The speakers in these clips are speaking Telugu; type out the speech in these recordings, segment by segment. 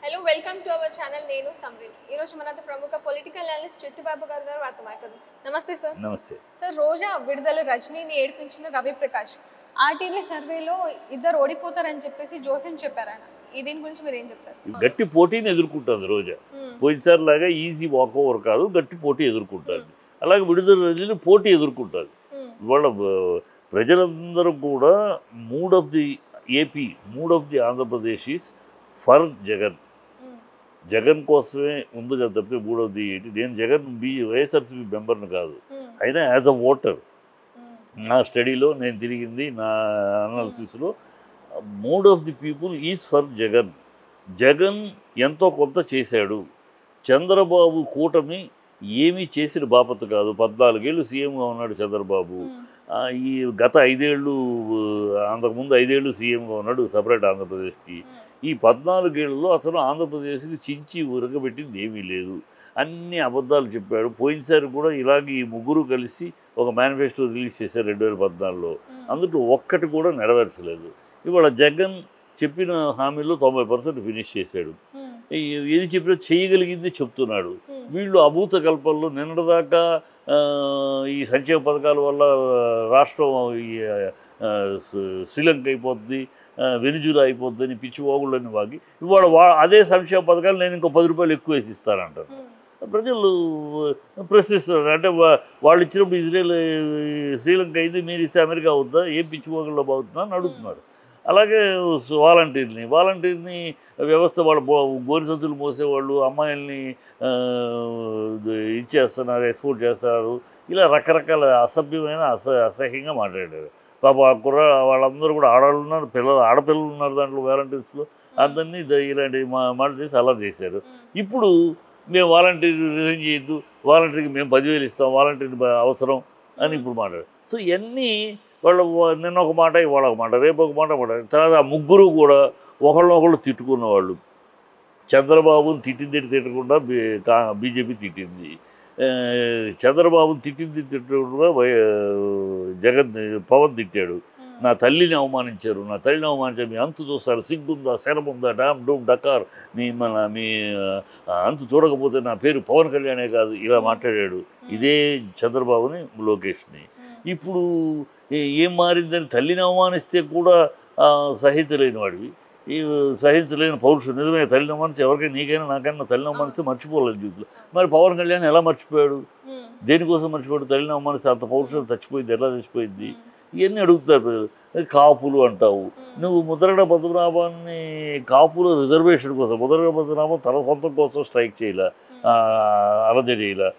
Hello welcome to our channel నేను సమృద్ధి. ఈరోజు మనతో ప్రముఖ పొలిటికల్ అనలిస్ట్ చిట్టిబాబు గారు వారితో మాట్లాడదాం. నమస్తే సార్. నమస్తే సార్, రోజా విడుదల రజనీని ఏడిపించిన రవి ప్రకాష్ ఆర్టీవీ సర్వేలో ఇద్దరు ఓడిపోతారని చెప్పేసి జోసెన్ చెప్పారు ఆయన. దీని గురించి మీరు ఏం చెప్తారు సార్? గట్టి పోటీని ఎదుర్కొంటుంది రోజా. పోయినసారి లాగా ఈజీ వాక్ ఓవర్ కాదు, గట్టి పోటీ ఎదుర్కొంటుంది. అలాగే విడుదల రజనీ పోటీ ఎదుర్కొంటుంది. ఇవాళ ప్రజలందరూ కూడా mood of the AP, mood of the Andhra Pradesh is for Jagan. Jagan కోసమే ఉంది కదా తప్పితే మూడవది ఏంటి. నేను జగన్ వైఎస్ఆర్సీపీ మెంబర్ని కాదు, అయినా యాజ్ అ ఓటర్ నా స్టడీలో నేను తిరిగింది, నా అనాలిసిస్లో mood of the people is for Jagan. Jagan ఎంతో కొంత చేశాడు. చంద్రబాబు కూటమి ఏమీ చేసిన బాపత కాదు. 14 ఏళ్ళు సీఎంగా ఉన్నాడు చంద్రబాబు. ఈ గత 5 ఏళ్ళు, అంతకుముందు 5 ఏళ్ళు సీఎంగా ఉన్నాడు సపరేట్ ఆంధ్రప్రదేశ్కి. ఈ 14 ఏళ్ళలో అసలు ఆంధ్రప్రదేశ్కి చించి ఉరగబెట్టింది ఏమీ లేదు. అన్ని అబద్ధాలు చెప్పాడు. పోయినసారి కూడా ఇలాగ ఈ ముగ్గురు కలిసి ఒక మేనిఫెస్టో రిలీజ్ చేశారు 2014లో. అందులో ఒక్కటి కూడా నెరవేర్చలేదు. ఇవాళ జగన్ చెప్పిన హామీలో 90% ఫినిష్ చేశాడు. ఏది చెప్పినా చేయగలిగింది చెప్తున్నాడు. వీళ్ళు అభూత కల్పనలో నిన్నటిదాకా ఈ సంక్షేమ పథకాల వల్ల రాష్ట్రం శ్రీలంక అయిపోద్ది, వెనుజులా అయిపోద్ది అని పిచ్చి వాగుళ్ళని వాగి ఇవాళ అదే సంక్షేమ పథకాలు నేను ఇంకో 10 రూపాయలు ఎక్కువ వేసి ఇస్తానంటారు. ప్రజలు ప్రశ్నిస్తారు. అంటే వాళ్ళు ఇచ్చినప్పుడు ఇజ్రాయెల్ శ్రీలంక అయింది, మీరు ఇస్తే అమెరికా అవుద్దా, ఏం పిచ్చి వాగుల్లో బాగుతుందా అని అడుగుతున్నారు. అలాగే వాలంటీర్ని వ్యవస్థ వాళ్ళు గోరి సంచులు మోసేవాళ్ళు, అమ్మాయిల్ని ఇచ్చేస్తున్నారు, ఎక్స్పోర్ట్ చేస్తారు, ఇలా రకరకాల అసభ్యమైన అసహ్యంగా మాట్లాడారు. పాప వాళ్ళందరూ కూడా ఆడవాళ్ళు ఉన్నారు, ఆడపిల్లలు ఉన్నారు దాంట్లో వాలంటీర్స్లో. అందరినీ ఇలాంటి మాట చేసి అలా చేశారు. ఇప్పుడు మేము వాలంటీర్ రిజైన్ చేయొద్దు, వాలంటీర్కి మేము 10,000 ఇస్తాం, వాలంటీర్ అవసరం అని ఇప్పుడు మాట్లాడారు. సో ఇవన్నీ వాళ్ళు నిన్న ఒక మాట, ఇవాళ ఒక మాట, రేపు ఒక మాట తర్వాత ఆ ముగ్గురు కూడా ఒకళ్ళనొకళ్ళు తిట్టుకున్నవాళ్ళు. చంద్రబాబుని తిట్టకుండా బీజేపీ తిట్టింది, చంద్రబాబుని తిట్టకుండా జగన్ పవన్ తిట్టాడు. నా తల్లిని అవమానించారు, మీ అంతు చూస్తారు, సిగ్గుందా, శరముందా, డామ్ డూమ్ డకార్, మీ అంతు చూడకపోతే నా పేరు పవన్ కళ్యాణే కాదు, ఇలా మాట్లాడాడు. ఇదే చంద్రబాబుని, లోకేష్ని. ఇప్పుడు ఏం మారిందని తల్లిని అవమానిస్తే కూడా సహించలేని వాడివి, ఈ సహించలేని పౌరుషుడు. నిజమే, తల్లిని అవమానిస్తే ఎవరికైనా, నీకైనా నాకైనా తల్లిని అవమానిస్తే మర్చిపోలేదు జీవితంలో. మరి పవన్ కళ్యాణ్ ఎలా మర్చిపోయాడు? దేనికోసం మర్చిపోయాడు? తల్లిని అవమానిస్తే అంత పౌరుషం చచ్చిపోయింది, ఎలా చచ్చిపోయింది? ఇవన్నీ అడుగుతారు ప్రజలు. కాపులు అంటావు నువ్వు. ముద్రగడ పద్మనాభాన్ని కాపుల రిజర్వేషన్ కోసం, ముద్రగడ పద్మనాభం తన సొంతం కోసం స్ట్రైక్ చేయలే, అలజడి చేయలే.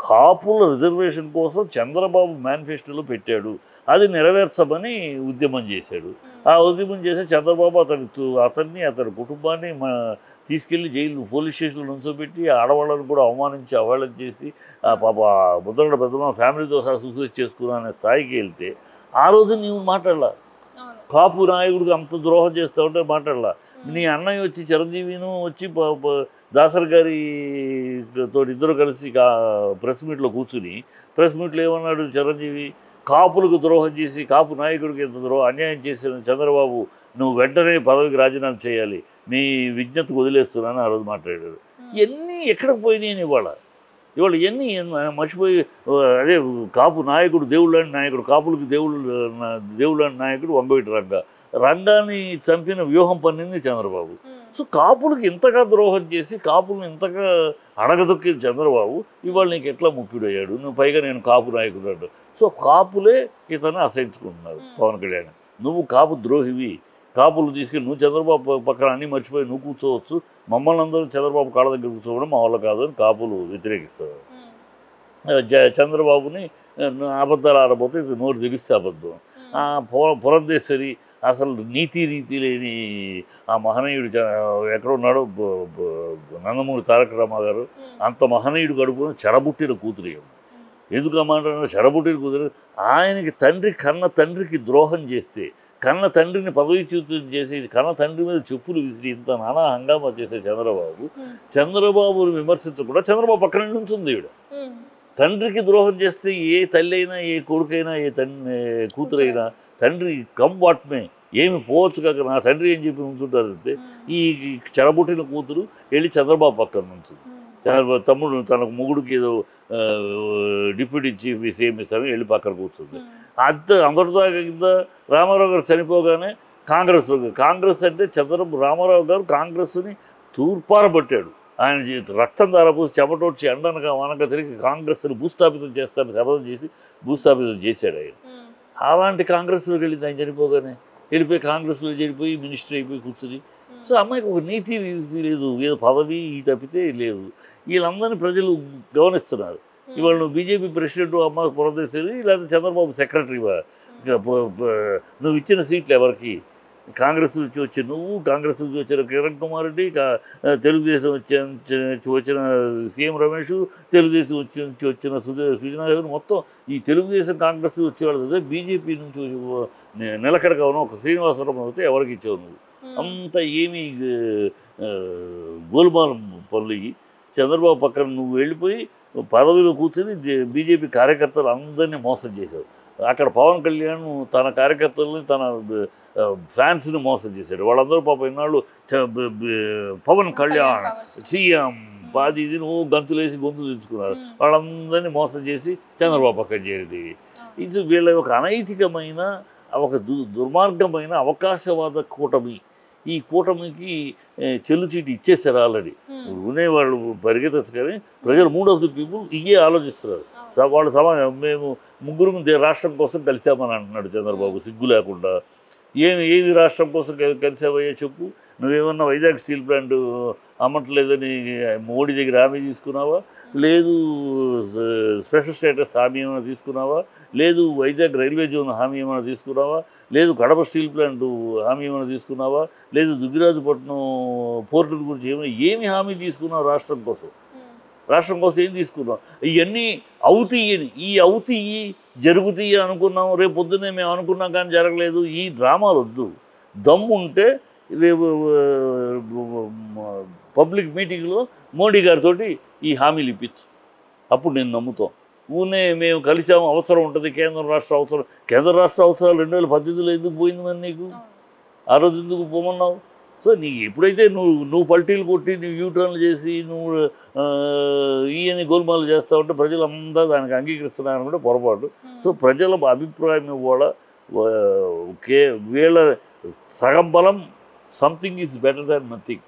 కాపుల రిజర్వేషన్ కోసం చంద్రబాబు మేనిఫెస్టోలో పెట్టాడు, అది నెరవేర్చమని ఉద్యమం చేశాడు. ఆ ఉద్యమం చేసి చంద్రబాబు అతని కుటుంబాన్ని తీసుకెళ్ళి జైలు, పోలీస్ స్టేషన్లో నుంచోబెట్టి ఆడవాళ్ళని కూడా అవమానించి అవాళ్ళని చేసి పాప ముద్రగడ పద్మనాభం ఫ్యామిలీతో సహా సూసైడ్ చేసుకున్నా అనే స్థాయికి వెళ్తే ఆ రోజు నీవు మాట్లాడలా. కాపు నాయకుడికి అంత ద్రోహం చేస్తూ ఉంటే మాట్లాడలా. నీ అన్నయ్య వచ్చి, చిరంజీవిను వచ్చి దాసరి గారితో ఇద్దరు కలిసి ప్రెస్ మీట్లో కూర్చుని, ప్రెస్ మీట్లో ఏమన్నాడు చిరంజీవి? కాపులకు ద్రోహం చేసి, కాపు నాయకుడికి ఎంత అన్యాయం చేసిన చంద్రబాబు, నువ్వు వెంటనే పదవికి రాజీనామా చేయాలి, నీ విజ్ఞతకు వదిలేస్తున్నాను ఆ రోజు మాట్లాడాడు. ఇవన్నీ ఎక్కడికి పోయినాయని ఇవాళ ఇవన్నీ మర్చిపోయి, అదే కాపు నాయకుడు దేవుళ్ళని నాయకుడు, కాపులకి దేవుళ్ళని నాయకుడు వంగవీటి రంగాన్ని చంపిన వ్యూహం పన్నింది చంద్రబాబు. సో కాపులకి ఇంతగా ద్రోహం చేసి, కాపులను ఇంతగా అడగదొక్కిన చంద్రబాబు ఇవాళ నీకు ఎట్లా ముఖ్యుడయ్యాడు? నువ్వు పైగా నేను కాపు నాయకుడు అంటావు. సో కాపులే ఇతను అసహించుకుంటున్నారు పవన్ కళ్యాణ్. నువ్వు కాపు ద్రోహివి, కాపులు తీసుకెళ్ళి నువ్వు చంద్రబాబు పక్కన అన్నీ మర్చిపోయి నువ్వు కూర్చోవచ్చు, మమ్మల్ని అందరూ చంద్రబాబు కాళ్ళ దగ్గర కూర్చోవడం మా వల్ల కాదు అని కాపులు వ్యతిరేకిస్తారు. చంద్రబాబుని అబద్ధాలు ఆడబోతే ఇది నోరు తెగిస్తే అబద్ధం. పురంధేశ్వరి అసలు నీతి లేని ఆ మహనీయుడు ఎక్కడున్నాడో, నందమూరి తారక రామారావు అంత మహనీయుడు కడుపున చెడబుట్టిన కూతురు. ఎందుకు అమ్మంటారు? చెడబుట్టిన కూతురు. ఆయనకి కన్న తండ్రికి ద్రోహం చేస్తే, కన్న తండ్రిని పదవీచ్యుతం చేసి, కన్న తండ్రి మీద చెప్పులు విసిరి ఇంత నానా హంగామా చేసే చంద్రబాబుని విమర్శించకుండా చంద్రబాబు పక్కన ఉంచుంది ఈవిడ. తండ్రికి ద్రోహం చేస్తే ఏ తల్లి అయినా, ఏ కొడుకైనా, ఏ కూతురైనా తండ్రి కమ్ వాట్ మే ఏమి పోవచ్చు కాక నా తండ్రి ఏం చెప్పి ఉంచుంటారు అంటే ఈ చెడబుట్టిన కూతురు వెళ్ళి చంద్రబాబు పక్కన ఉంచుంది. తమ్ముడు తనకు మొగుడికి ఏదో డిప్యూటీ చీఫ్ సీఎం ఇస్తారని వెళ్ళి పక్కన కూర్చుంది. అందరితో కింద రామారావు గారు చనిపోగానే కాంగ్రెస్ అంటే రామారావు గారు కాంగ్రెస్ని తూర్పారబట్టాడు. ఆయన రక్తం ధారపోసి చెమటోడ్చి ఎండనగా వనక తిరిగి కాంగ్రెస్ని భూస్థాపితం చేస్తారని శపథం చేసి భూస్థాపితం చేశాడు ఆయన. అలాంటి కాంగ్రెస్లోకి వెళ్ళింది ఆయన చనిపోగానే. వెళ్ళిపోయి కాంగ్రెస్లో చేరిపోయి మినిస్టర్ అయిపోయి కూర్చుని. సో అమ్మాయికి ఒక నీతి లేదు, ఏదో పదవి తప్పితే లేదు. వీళ్ళందరినీ ప్రజలు గమనిస్తున్నారు. ఇవాళ నువ్వు బీజేపీ ప్రెసిడెంట్ అమ్మ పురంధేశ్వరి లేకపోతే చంద్రబాబు సెక్రటరీవా, నువ్వు ఇచ్చిన సీట్లు ఎవరికి? కాంగ్రెస్ నుంచి వచ్చి నువ్వు, కాంగ్రెస్ నుంచి వచ్చిన కిరణ్ కుమార్ రెడ్డి, తెలుగుదేశం వచ్చిన సీఎం రమేష్, తెలుగుదేశం నుంచి వచ్చిన సుజనా గారు, మొత్తం ఈ తెలుగుదేశం కాంగ్రెస్ వచ్చేవాళ్ళు. బీజేపీ నుంచి నిలకడగా ఉన్న ఒక శ్రీనివాసరావు అయితే ఎవరికి ఇచ్చావు నువ్వు? అంత ఏమీ గోల్మాల్ పనులు. చంద్రబాబు పక్కన నువ్వు వెళ్ళిపోయి పదవిలో కూర్చొని బీజేపీ కార్యకర్తలు అందరినీ మోసం చేశావు. అక్కడ పవన్ కళ్యాణ్ తన కార్యకర్తలని తన ఫ్యాన్స్ని మోసం చేశాడు. వాళ్ళందరూ పాపం ఇన్నాళ్ళు పవన్ కళ్యాణ్ సీఎం బాది ఇది నువ్వు గంతులేసి గొంతు తెచ్చుకున్నారు. వాళ్ళందరినీ మోసం చేసి చంద్రబాబు పక్కన చేరేది. ఇది వీళ్ళ ఒక అనైతికమైన ఒక దుర్మార్గమైన అవకాశవాద కూటమి. ఈ కూటమికి చెల్లుచీటి ఇచ్చేసారు ఆల్రెడీ. వినేవాళ్ళు పరిగెత్తచ్చు కానీ ప్రజలు మూడ్ ఆఫ్ ది పీపుల్ ఇవే ఆలోచిస్తున్నారు. వాళ్ళు మేము ముగ్గురు రాష్ట్రం కోసం కలిసామని అంటున్నాడు చంద్రబాబు సిగ్గు లేకుండా. ఏమి రాష్ట్రం కోసం కలిసావయ్యా చెప్పు? నువ్వేమన్నా వైజాగ్ స్టీల్ ప్లాంట్ అమ్మట్లేదని మోడీ దగ్గర హామీ తీసుకున్నావా? లేదు స్పెషల్ స్టేటస్ హామీ ఏమైనా తీసుకున్నావా? లేదు వైజాగ్ రైల్వే జోన్ హామీ ఏమైనా తీసుకున్నావా? లేదు కడప స్టీల్ ప్లాంట్ హామీ ఏమైనా తీసుకున్నావా? లేదు దుగ్గిరాజుపట్నం పోర్టుల గురించి ఏమి హామీ తీసుకున్నావు రాష్ట్రం కోసం? రాష్ట్రం కోసం ఏం తీసుకున్నాం? ఇవన్నీ అవుతాయని, ఈ అవుతాయి జరుగుతాయి అనుకున్నాము. రేపు పొద్దున్నే మేము అనుకున్నాం కానీ జరగలేదు. ఈ డ్రామాలు వద్దు. దమ్ము ఉంటే రేపు పబ్లిక్ మీటింగ్లో మోడీ గారితో ఈ హామీలు ఇప్పించు, అప్పుడు నేను నమ్ముతాం. ఊనే మేము కలిసాము, అవసరం ఉంటుంది, కేంద్ర రాష్ట్ర అవసరం. కేంద్ర రాష్ట్ర అవసరాలు 2018లో ఎందుకు పోయింది మరి నీకు? ఆ రోజు ఎందుకు పోమన్నావు? సో నీకు ఎప్పుడైతే నువ్వు పల్టీలు కొట్టి నువ్వు యూటర్న్లు చేసి నువ్వు ఈయన గోల్మాలు చేస్తావంటే ప్రజలంతా దానికి అంగీకరిస్తున్నారని కూడా పొరపాటు. సో ప్రజల అభిప్రాయం ఇవాళ వీళ్ళ సగం బలం something is better than nothing.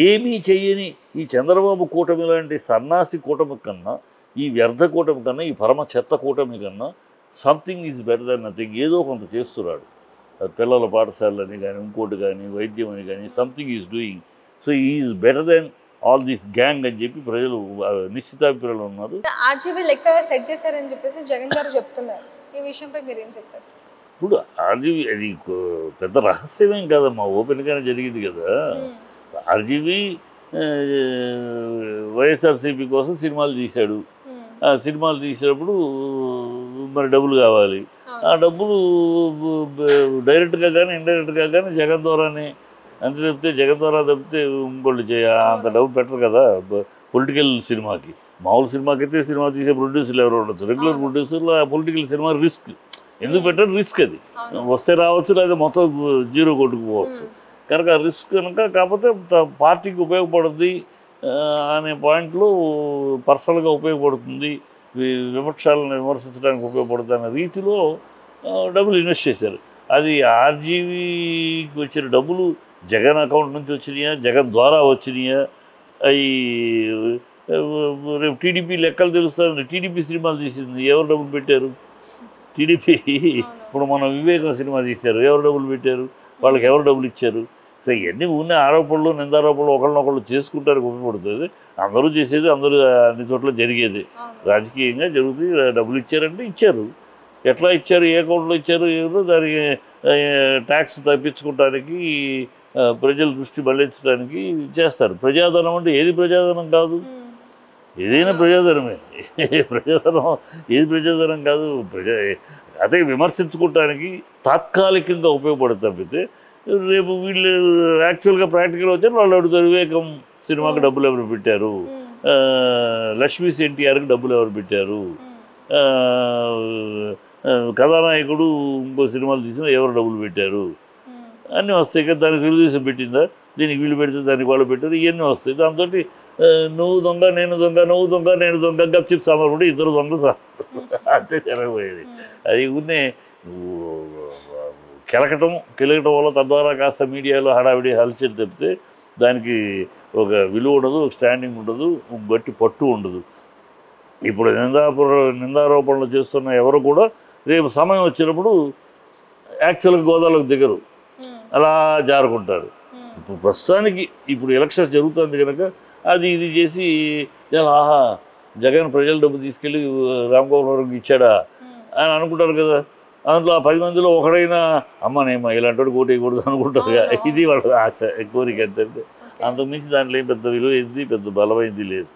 ఏమీ చెయ్యని ఈ చంద్రబాబు కూటమి లాంటి సన్నాసి కూటమి కన్నా, ఈ వ్యర్థ కూటమి కన్నా, ఈ పరమ చెత్త కూటమి కన్నా something is better than nothing. ఏదో కొంత చేస్తున్నాడు. పిల్లల పాఠశాలని కానీ, ఇంకోటి కానీ, వైద్యం అని కానీ, something is doing. So is better than all this gang అని చెప్పి ప్రజలు నిశ్చితాభిప్రాయాలు ఉన్నారు. ఆర్జీవీ లెక్క సెట్ చేశారని చెప్పేసి జగన్ గారు చెప్తున్నారు. ఈ విషయంపై మీరు ఏం చెప్తారు సార్? ఇప్పుడు ఆర్జీవీ అది పెద్ద రహస్యమేం కాదమ్మా, ఓపెన్గానే జరిగింది కదా. ఆర్జీవీ వైఎస్ఆర్సీపీ కోసం సినిమాలు తీశాడు. ఆ సినిమాలు తీసినప్పుడు మరి డబ్బులు కావాలి. ఆ డబ్బులు డైరెక్ట్గా కానీ ఇండైరెక్ట్గా కానీ జగన్ ద్వారానే. అంతే తప్పితే జగన్ ద్వారా తప్పితే ఇంకోళ్ళు అంత డబ్బు పెట్టరు కదా పొలిటికల్ సినిమాకి. మామూలు సినిమాకి అయితే సినిమా తీసే ప్రొడ్యూసర్లు ఎవరు ఉండొచ్చు. రెగ్యులర్ ప్రొడ్యూసర్లు ఆ పొలిటికల్ సినిమా రిస్క్ ఎందుకు పెట్టారు? రిస్క్ అది వస్తే రావచ్చు, లేదా మొత్తం జీరో కొట్టుకుపోవచ్చు. కనుక రిస్క్ కనుక, కాకపోతే పార్టీకి ఉపయోగపడుతుంది అనే పాయింట్లో పర్సనల్గా ఉపయోగపడుతుంది, విమర్శలను విమర్శించడానికి ఉపయోగపడుతుంది అనే రీతిలో డబ్బులు ఇన్వెస్ట్ చేశారు. అది ఆర్జీవీకి వచ్చిన డబ్బులు జగన్ అకౌంట్ నుంచి వచ్చినాయా, జగన్ ద్వారా వచ్చినాయా? అవి రేపు టీడీపీ లెక్కలు తెలుస్తుంది. టీడీపీ సినిమాలు తీసింది, ఎవరు డబ్బులు పెట్టారు? టీడీపీ. ఇప్పుడు మనం వివేకం సినిమా తీశారు, ఎవరు డబ్బులు పెట్టారు? వాళ్ళకి ఎవరు డబ్బులు ఇచ్చారు? సో ఇవన్నీ ఉన్న ఆరోపణలు నిందారోపణలు ఒకళ్ళనొకళ్ళు చేసుకుంటానికి ఉపయోగపడుతుంది. అందరూ చేసేది అందరూ అన్ని చోట్ల జరిగేది. రాజకీయంగా జరుగుతుంది. డబ్బులు ఇచ్చారంటే ఇచ్చారు. ఎట్లా ఇచ్చారు, ఏ అకౌంట్లో ఇచ్చారు, ఎవరు దానికి ట్యాక్స్ తప్పించుకోవడానికి, ప్రజల దృష్టి మళ్లించడానికి చేస్తారు. ప్రజాధనం అంటే ఏది ప్రజాధనం కాదు, ఏదైనా ప్రజాధనమే. ప్రజాధనం ఏది ప్రజాధనం కాదు. అదే విమర్శించుకోవటానికి తాత్కాలికంగా ఉపయోగపడుతుంది తప్పితే రేపు వీళ్ళు యాక్చువల్గా ప్రాక్టికల్ వచ్చారు. వాళ్ళు అడుగుతారు, వివేకం సినిమాకి డబ్బులు ఎవరు పెట్టారు, లక్ష్మీ ఎన్టీఆర్కి డబ్బులు ఎవరు పెట్టారు, కథానాయకుడు ఇంకో సినిమాలు తీసినా ఎవరు డబ్బులు పెట్టారు అన్నీ వస్తాయి కదా. దానికి తెలుగుదేశం పెట్టిందా, దీనికి వీళ్ళు పెడితే దానికి వాళ్ళు పెట్టారు, ఇవన్నీ వస్తాయి. దాంతో నువ్వు దొంగ నేను దొంగ, నువ్వు దొంగ నేను దొంగ గప్చిప్ సామారు కూడా ఇద్దరు దొంగ అంతే జరగబోయేది. అది ఊరినే నువ్వు కెలకటం వల్ల తద్వారా కాస్త మీడియాలో హడావిడి హల్చల్ తప్పితే దానికి ఒక విలువ ఉండదు, ఒక స్టాండింగ్ ఉండదు, గట్టి పట్టు ఉండదు. ఇప్పుడు నిందారోపణలు చేస్తున్న ఎవరు కూడా రేపు సమయం వచ్చినప్పుడు యాక్చువల్గా గోదాలోకి దిగరు, అలా జారుకుంటారు. ఇప్పుడు ప్రస్తుతానికి ఇప్పుడు ఎలక్షన్స్ జరుగుతుంది కనుక అది ఇది చేసి ఆహా జగన్ ప్రజల డబ్బు తీసుకెళ్ళి రామగోపాల్ ఇచ్చాడా అని అనుకుంటారు కదా. అందులో ఆ 10 మందిలో ఒకడైనా అమ్మనేమో ఇలాంటి వాడు ఓటు వేయకూడదు అనుకుంటారు. ఇది వాళ్ళ ఆశ, కోరిక. అంతే. అంతకుమించి దాంట్లో ఏం పెద్ద విలువ ఏంది, పెద్ద బలమైంది లేదు.